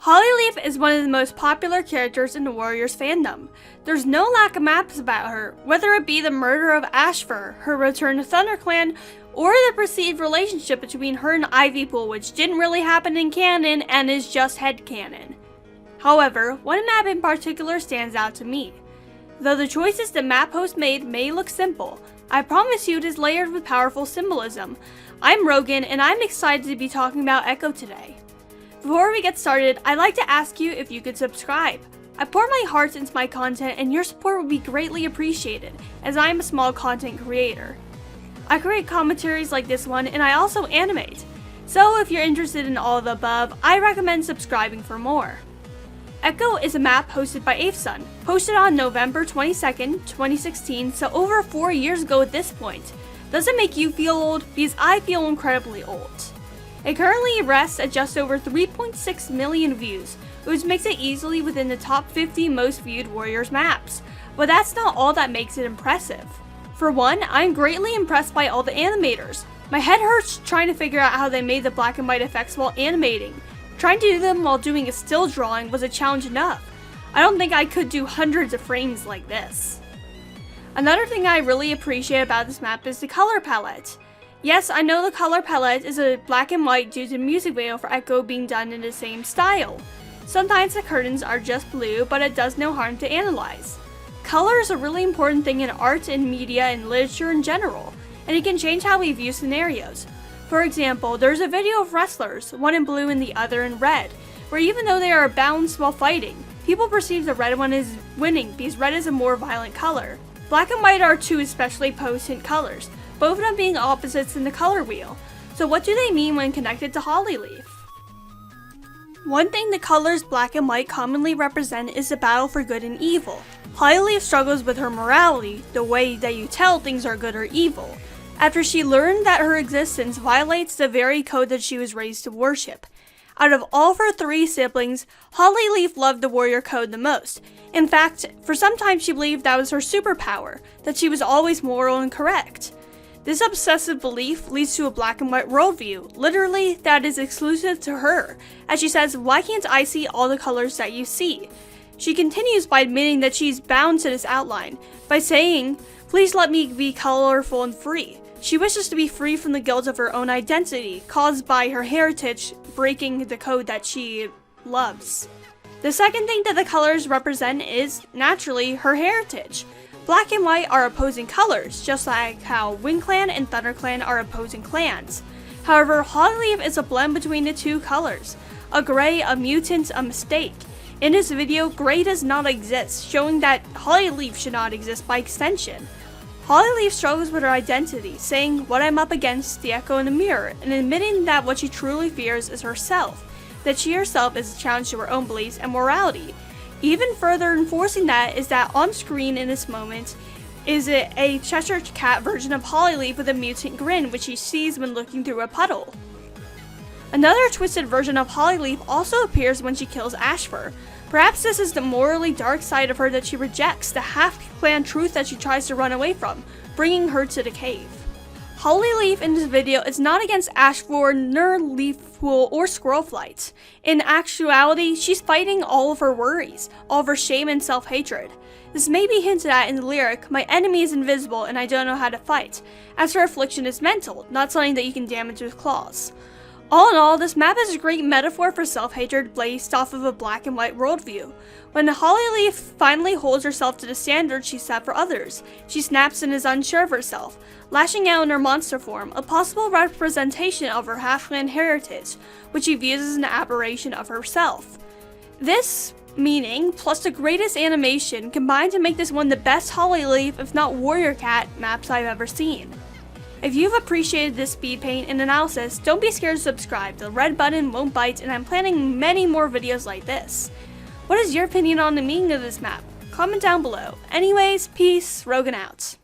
Hollyleaf is one of the most popular characters in the Warriors fandom. There's no lack of maps about her, whether it be the murder of Ashfur, her return to ThunderClan, or the perceived relationship between her and Ivypool, which didn't really happen in canon and is just headcanon. However, one map in particular stands out to me. Though the choices the map host made may look simple, I promise you it is layered with powerful symbolism. I'm Rogan, and I'm excited to be talking about Echo today. Before we get started, I'd like to ask you if you could subscribe. I pour my heart into my content, and your support would be greatly appreciated, as I am a small content creator. I create commentaries like this one, and I also animate. So if you're interested in all of the above, I recommend subscribing for more. Echo is a map hosted by Aifsun, posted on November 22nd, 2016, so over 4 years ago at this point. Does it make you feel old? Because I feel incredibly old. It currently rests at just over 3.6 million views, which makes it easily within the top 50 most viewed Warriors maps. But that's not all that makes it impressive. For one, I'm greatly impressed by all the animators. My head hurts trying to figure out how they made the black and white effects while animating. Trying to do them while doing a still drawing was a challenge enough. I don't think I could do hundreds of frames like this. Another thing I really appreciate about this map is the color palette. Yes, I know the color palette is a black and white due to the music video for Echo being done in the same style. Sometimes the curtains are just blue, but it does no harm to analyze. Color is a really important thing in art and media and literature in general, and it can change how we view scenarios. For example, there's a video of wrestlers, one in blue and the other in red, where even though they are balanced while fighting, people perceive the red one as winning because red is a more violent color. Black and white are two especially potent colors, both of them being opposites in the color wheel. So what do they mean when connected to Hollyleaf? One thing the colors black and white commonly represent is the battle for good and evil. Hollyleaf struggles with her morality, the way that you tell things are good or evil, after she learned that her existence violates the very code that she was raised to worship. Out of all of her 3 siblings, Hollyleaf loved the warrior code the most. In fact, for some time she believed that was her superpower, that she was always moral and correct. This obsessive belief leads to a black and white worldview, literally that is exclusive to her, as she says, "Why can't I see all the colors that you see?" She continues by admitting that she's bound to this outline, by saying, "Please let me be colorful and free." She wishes to be free from the guilt of her own identity, caused by her heritage breaking the code that she loves. The second thing that the colors represent is, naturally, her heritage. Black and white are opposing colors, just like how WindClan and ThunderClan are opposing clans. However, Hollyleaf is a blend between the 2 colors. A gray, a mutant, a mistake. In this video, gray does not exist, showing that Hollyleaf should not exist by extension. Hollyleaf struggles with her identity, saying, "What I'm up against, the echo in the mirror," and admitting that what she truly fears is herself, that she herself is a challenge to her own beliefs and morality. Even further enforcing that is that on screen in this moment is a Cheshire Cat version of Hollyleaf with a mutant grin, which she sees when looking through a puddle. Another twisted version of Hollyleaf also appears when she kills Ashfur. Perhaps this is the morally dark side of her that she rejects, the half-clan truth that she tries to run away from, bringing her to the cave. Hollyleaf in this video is not against Ashfur, nor Leafpool, or Squirrelflight. In actuality, she's fighting all of her worries, all of her shame and self-hatred. This may be hinted at in the lyric, "My enemy is invisible and I don't know how to fight," as her affliction is mental, not something that you can damage with claws. All in all, this map is a great metaphor for self-hatred based off of a black and white worldview. When Hollyleaf finally holds herself to the standards she set for others, she snaps and is unsure of herself, lashing out in her monster form, a possible representation of her half-clan heritage, which she views as an aberration of herself. This meaning, plus the greatest animation, combined to make this one of the best Hollyleaf, if not Warrior Cat, maps I've ever seen. If you've appreciated this Speedpaint and analysis, don't be scared to subscribe. The red button won't bite, and I'm planning many more videos like this. What is your opinion on the meaning of this map? Comment down below. Anyways, peace, Rogan out.